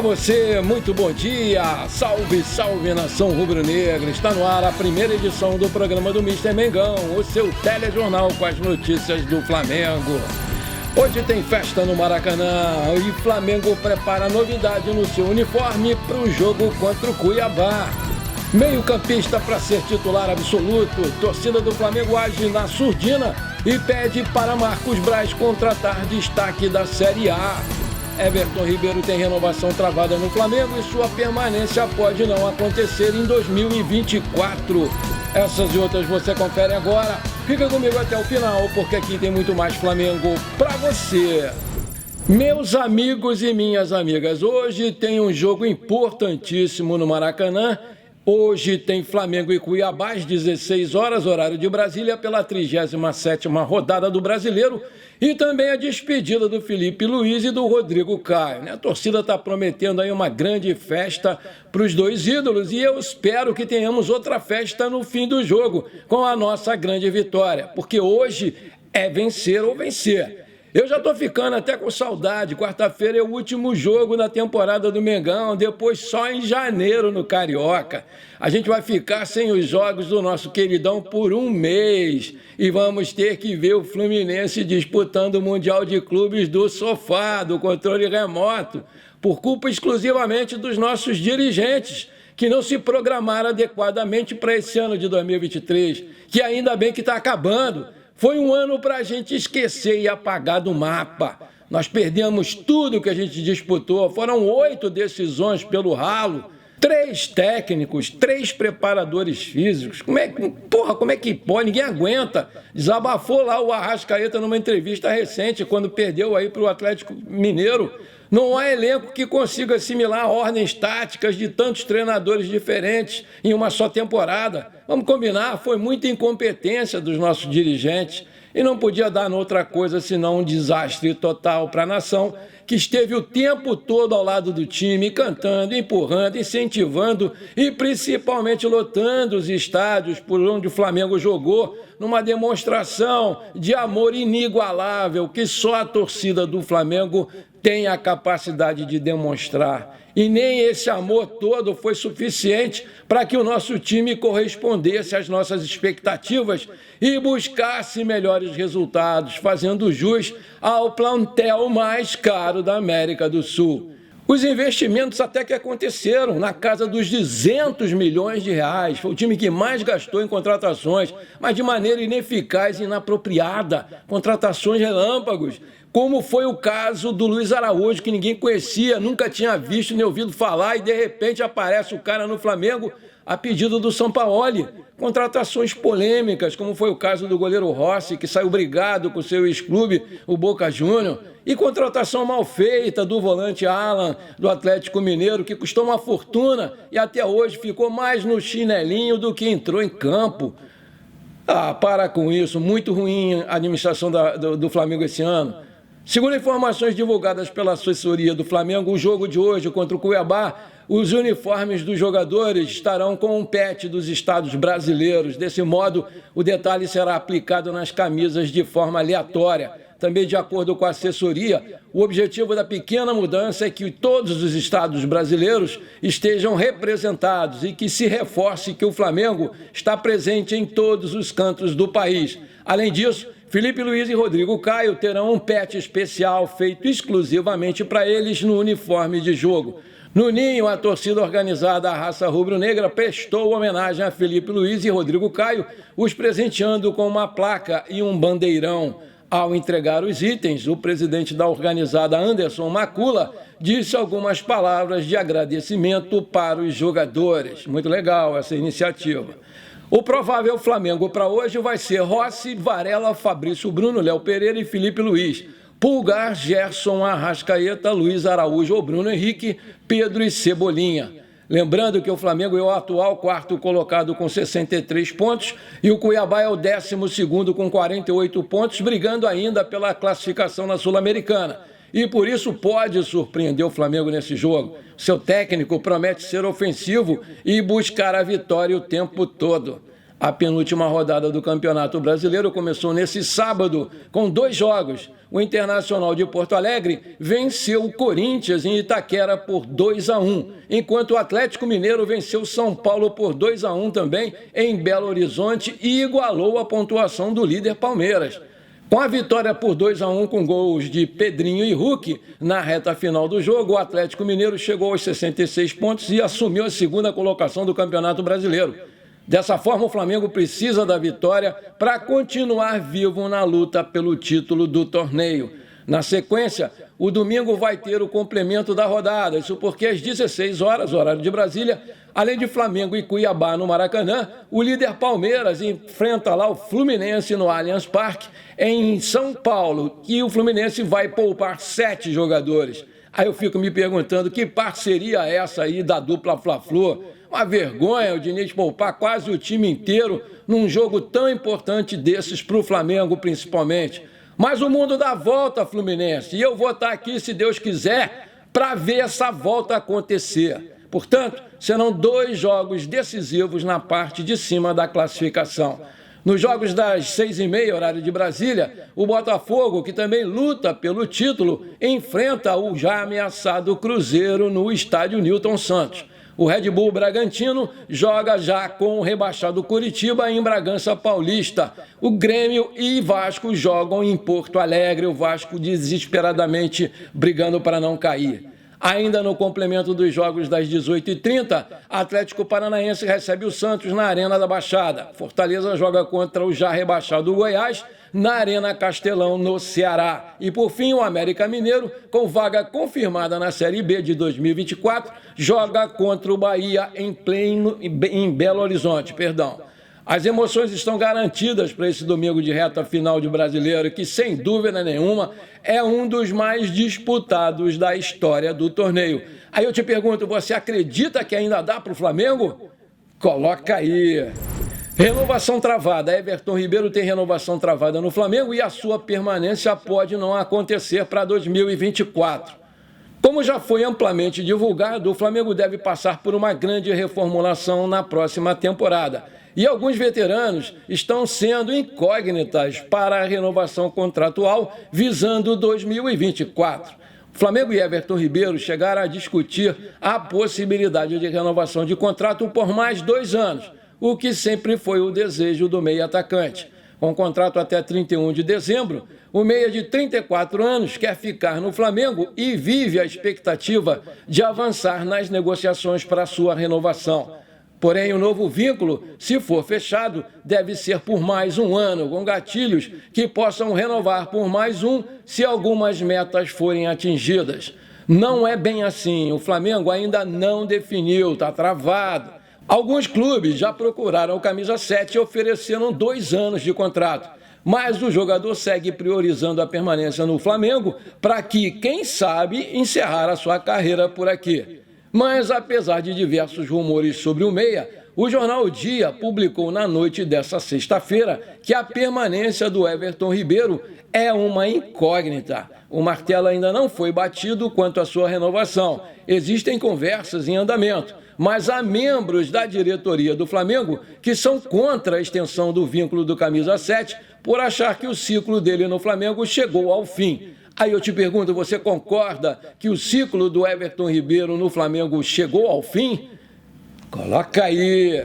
Olá você, muito bom dia, salve, salve nação rubro-negra, está no ar a primeira edição do programa do Mister Mengão, o seu telejornal com as notícias do Flamengo. Hoje tem festa no Maracanã e Flamengo prepara novidade no seu uniforme para o jogo contra o Cuiabá. Meio-campista para ser titular absoluto, torcida do Flamengo age na surdina e pede para Marcos Braz contratar destaque da Série A. Everton Ribeiro tem renovação travada no Flamengo e sua permanência pode não acontecer em 2024. Essas e outras você confere agora. Fica comigo até o final, porque aqui tem muito mais Flamengo pra você. Meus amigos e minhas amigas, hoje tem um jogo importantíssimo no Maracanã. Hoje tem Flamengo e Cuiabá às 16 horas, horário de Brasília, pela 37ª rodada do Brasileiro e também a despedida do Felipe Luiz e do Rodrigo Caio, né? A torcida está prometendo aí uma grande festa para os dois ídolos e eu espero que tenhamos outra festa no fim do jogo com a nossa grande vitória, porque hoje é vencer ou vencer. Eu já estou ficando até com saudade. Quarta-feira é o último jogo da temporada do Mengão, depois só em janeiro no Carioca. A gente vai ficar sem os jogos do nosso queridão por um mês e vamos ter que ver o Fluminense disputando o Mundial de Clubes do sofá, do controle remoto, por culpa exclusivamente dos nossos dirigentes, que não se programaram adequadamente para esse ano de 2023, que ainda bem que está acabando. Foi um ano para a gente esquecer e apagar do mapa. Nós perdemos tudo que a gente disputou. Foram 8 decisões pelo ralo, 3 técnicos, 3 preparadores físicos. Como é que pode? Ninguém aguenta. Desabafou lá o Arrascaeta numa entrevista recente, quando perdeu aí para o Atlético Mineiro. Não há elenco que consiga assimilar ordens táticas de tantos treinadores diferentes em uma só temporada. Vamos combinar, foi muita incompetência dos nossos dirigentes e não podia dar outra coisa senão um desastre total para a nação, que esteve o tempo todo ao lado do time, cantando, empurrando, incentivando e principalmente lotando os estádios por onde o Flamengo jogou, numa demonstração de amor inigualável que só a torcida do Flamengo tem a capacidade de demonstrar. E nem esse amor todo foi suficiente para que o nosso time correspondesse às nossas expectativas e buscasse melhores resultados, fazendo jus ao plantel mais caro da América do Sul. Os investimentos até que aconteceram, na casa dos 200 milhões de reais. Foi o time que mais gastou em contratações, mas de maneira ineficaz e inapropriada. Contratações relâmpagos, como foi o caso do Luiz Araújo, que ninguém conhecia, nunca tinha visto nem ouvido falar, e de repente aparece o cara no Flamengo a pedido do Sampaoli. Contratações polêmicas, como foi o caso do goleiro Rossi, que saiu brigado com seu ex-clube, o Boca Juniors, e contratação mal feita do volante Alan, do Atlético Mineiro, que custou uma fortuna e até hoje ficou mais no chinelinho do que entrou em campo. Para com isso, muito ruim a administração do Flamengo esse ano. Segundo informações divulgadas pela assessoria do Flamengo, o jogo de hoje contra o Cuiabá, os uniformes dos jogadores estarão com um patch dos estados brasileiros. Desse modo, o detalhe será aplicado nas camisas de forma aleatória. Também, de acordo com a assessoria, o objetivo da pequena mudança é que todos os estados brasileiros estejam representados e que se reforce que o Flamengo está presente em todos os cantos do país. Além disso, Felipe Luiz e Rodrigo Caio terão um patch especial feito exclusivamente para eles no uniforme de jogo. No Ninho, a torcida organizada, a Raça Rubro-Negra, prestou homenagem a Felipe Luiz e Rodrigo Caio, os presenteando com uma placa e um bandeirão. Ao entregar os itens, o presidente da organizada, Anderson Macula, disse algumas palavras de agradecimento para os jogadores. Muito legal essa iniciativa. O provável Flamengo para hoje vai ser Rossi, Varela, Fabrício Bruno, Léo Pereira e Felipe Luiz. Pulgar, Gerson, Arrascaeta, Luiz Araújo ou Bruno Henrique, Pedro e Cebolinha. Lembrando que o Flamengo é o atual quarto colocado com 63 pontos e o Cuiabá é o 12º com 48 pontos, brigando ainda pela classificação na Sul-Americana. E por isso pode surpreender o Flamengo nesse jogo. Seu técnico promete ser ofensivo e buscar a vitória o tempo todo. A penúltima rodada do Campeonato Brasileiro começou nesse sábado com 2 jogos. O Internacional de Porto Alegre venceu o Corinthians em Itaquera por 2-1, enquanto o Atlético Mineiro venceu o São Paulo por 2-1 também em Belo Horizonte e igualou a pontuação do líder Palmeiras. Com a vitória por 2-1 com gols de Pedrinho e Hulk, na reta final do jogo, o Atlético Mineiro chegou aos 66 pontos e assumiu a segunda colocação do Campeonato Brasileiro. Dessa forma, o Flamengo precisa da vitória para continuar vivo na luta pelo título do torneio. Na sequência, o domingo vai ter o complemento da rodada, isso porque às 16 horas, horário de Brasília, além de Flamengo e Cuiabá no Maracanã, o líder Palmeiras enfrenta lá o Fluminense no Allianz Parque, em São Paulo, e o Fluminense vai poupar 7 jogadores. Aí eu fico me perguntando que parceria é essa aí da dupla Fla-Flu? Uma vergonha o Diniz poupar quase o time inteiro num jogo tão importante desses para o Flamengo, principalmente. Mas o mundo dá volta, Fluminense, e eu vou estar aqui, se Deus quiser, para ver essa volta acontecer. Portanto, serão 2 jogos decisivos na parte de cima da classificação. Nos jogos das 6h30, horário de Brasília, o Botafogo, que também luta pelo título, enfrenta o já ameaçado Cruzeiro no estádio Newton Santos. O Red Bull Bragantino joga já com o rebaixado Curitiba em Bragança Paulista. O Grêmio e Vasco jogam em Porto Alegre, o Vasco desesperadamente brigando para não cair. Ainda no complemento dos jogos das 18h30, Atlético Paranaense recebe o Santos na Arena da Baixada. Fortaleza joga contra o já rebaixado Goiás na Arena Castelão, no Ceará. E, por fim, o América Mineiro, com vaga confirmada na Série B de 2024, joga contra o Bahia em Belo Horizonte. As emoções estão garantidas para esse domingo de reta final de Brasileiro, que, sem dúvida nenhuma, é um dos mais disputados da história do torneio. Aí eu te pergunto, você acredita que ainda dá para o Flamengo? Coloca aí. Renovação travada. Everton Ribeiro tem renovação travada no Flamengo e a sua permanência pode não acontecer para 2024. Como já foi amplamente divulgado, o Flamengo deve passar por uma grande reformulação na próxima temporada. E alguns veteranos estão sendo incógnitas para a renovação contratual visando 2024. Flamengo e Everton Ribeiro chegaram a discutir a possibilidade de renovação de contrato por mais 2 anos, o que sempre foi o desejo do meia atacante. Com contrato até 31 de dezembro, o meia de 34 anos quer ficar no Flamengo e vive a expectativa de avançar nas negociações para sua renovação. Porém, o novo vínculo, se for fechado, deve ser por mais 1 ano, com gatilhos que possam renovar por mais 1 se algumas metas forem atingidas. Não é bem assim, o Flamengo ainda não definiu, está travado. Alguns clubes já procuraram o camisa 7 e ofereceram 2 anos de contrato, mas o jogador segue priorizando a permanência no Flamengo para que, quem sabe, encerrar a sua carreira por aqui. Mas, apesar de diversos rumores sobre o meia, o jornal O Dia publicou na noite dessa sexta-feira que a permanência do Everton Ribeiro é uma incógnita. O martelo ainda não foi batido quanto à sua renovação. Existem conversas em andamento, mas há membros da diretoria do Flamengo que são contra a extensão do vínculo do camisa 7 por achar que o ciclo dele no Flamengo chegou ao fim. Aí eu te pergunto, você concorda que o ciclo do Everton Ribeiro no Flamengo chegou ao fim? Coloca aí.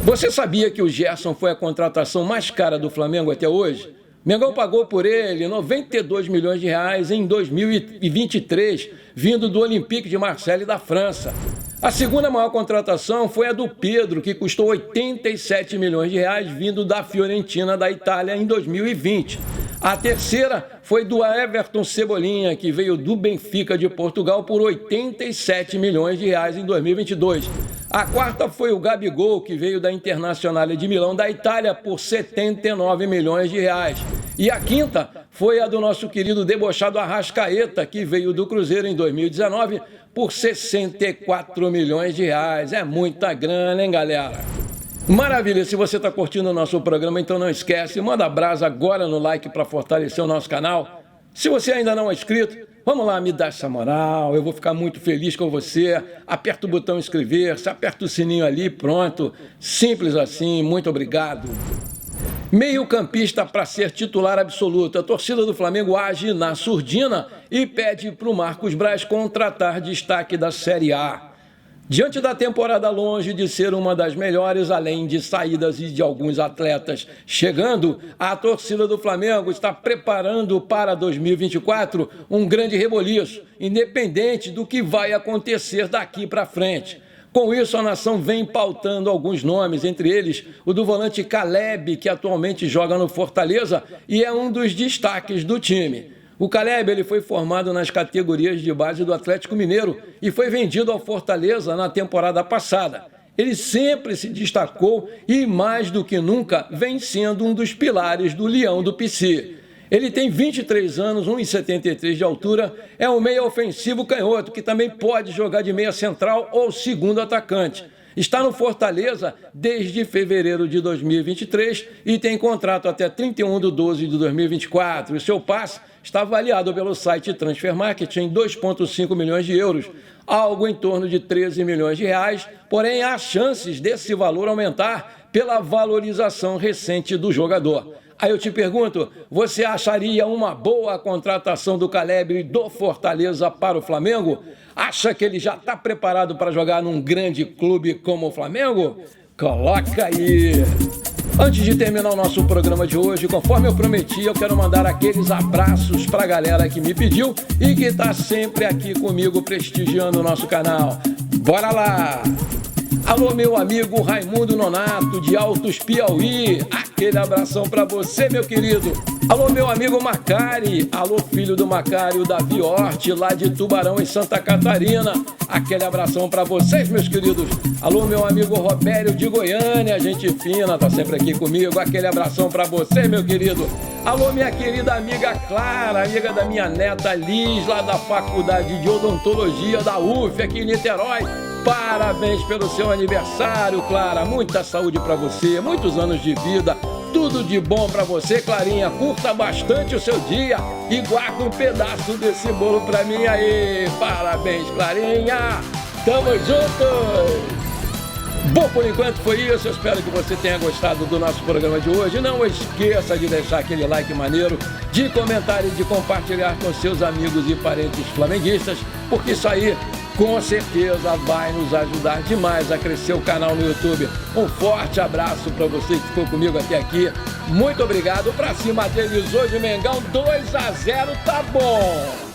Você sabia que o Gerson foi a contratação mais cara do Flamengo até hoje? Mengão pagou por ele 92 milhões de reais em 2023, vindo do Olympique de Marseille da França. A segunda maior contratação foi a do Pedro, que custou 87 milhões de reais, vindo da Fiorentina da Itália em 2020. A terceira foi do Everton Cebolinha, que veio do Benfica de Portugal por 87 milhões de reais em 2022. A quarta foi o Gabigol, que veio da Internazionale de Milão da Itália por 79 milhões de reais. E a quinta foi a do nosso querido debochado Arrascaeta, que veio do Cruzeiro em 2019 por 64 milhões de reais. É muita grana, hein, galera? Maravilha, se você está curtindo o nosso programa, então não esquece, manda brasa agora no like para fortalecer o nosso canal. Se você ainda não é inscrito, Vamos lá, me dá essa moral, eu vou ficar muito feliz com você. Aperta o botão inscrever-se, aperta o sininho ali, pronto. Simples assim, muito obrigado. Meio-campista para ser titular absoluto. A torcida do Flamengo age na surdina e pede para o Marcos Braz contratar destaque da Série A. Diante da temporada longe de ser uma das melhores, além de saídas e de alguns atletas chegando, a torcida do Flamengo está preparando para 2024 um grande reboliço, independente do que vai acontecer daqui para frente. Com isso, a nação vem pautando alguns nomes, entre eles o do volante Caleb, que atualmente joga no Fortaleza e é um dos destaques do time. O Caleb ele foi formado nas categorias de base do Atlético Mineiro e foi vendido ao Fortaleza na temporada passada. Ele sempre se destacou e, mais do que nunca, vem sendo um dos pilares do Leão do PC. Ele tem 23 anos, 1,73 de altura, é um meia ofensivo canhoto, que também pode jogar de meia central ou segundo atacante. Está no Fortaleza desde fevereiro de 2023 e tem contrato até 31/12/2024. O seu passe está avaliado pelo site Transfer Market em 2,5 milhões de euros, algo em torno de 13 milhões de reais, porém há chances desse valor aumentar pela valorização recente do jogador. Aí eu te pergunto, você acharia uma boa contratação do Caleb do Fortaleza para o Flamengo? Acha que ele já está preparado para jogar num grande clube como o Flamengo? Coloca aí! Antes de terminar o nosso programa de hoje, conforme eu prometi, eu quero mandar aqueles abraços para a galera que me pediu e que está sempre aqui comigo prestigiando o nosso canal. Bora lá! Alô, meu amigo Raimundo Nonato, de Altos Piauí. Aquele abração pra você, meu querido. Alô, meu amigo Macari. Alô, filho do Macari, o Davi Hort, lá de Tubarão, em Santa Catarina. Aquele abração pra vocês, meus queridos. Alô, meu amigo Robério, de Goiânia. Gente fina, tá sempre aqui comigo. Aquele abração pra você, meu querido. Alô, minha querida amiga Clara, amiga da minha neta Liz, lá da Faculdade de Odontologia da UF, aqui em Niterói. Parabéns pelo seu aniversário, Clara. Muita saúde para você, muitos anos de vida. Tudo de bom para você, Clarinha. Curta bastante o seu dia e guarda um pedaço desse bolo para mim aí. Parabéns, Clarinha. Tamo juntos. Bom, por enquanto foi isso. Eu espero que você tenha gostado do nosso programa de hoje. Não esqueça de deixar aquele like maneiro, de comentar e de compartilhar com seus amigos e parentes flamenguistas, porque isso aí com certeza vai nos ajudar demais a crescer o canal no YouTube. Um forte abraço para você que ficou comigo até aqui. Muito obrigado. Pra cima deles hoje, Mengão 2-0, tá bom.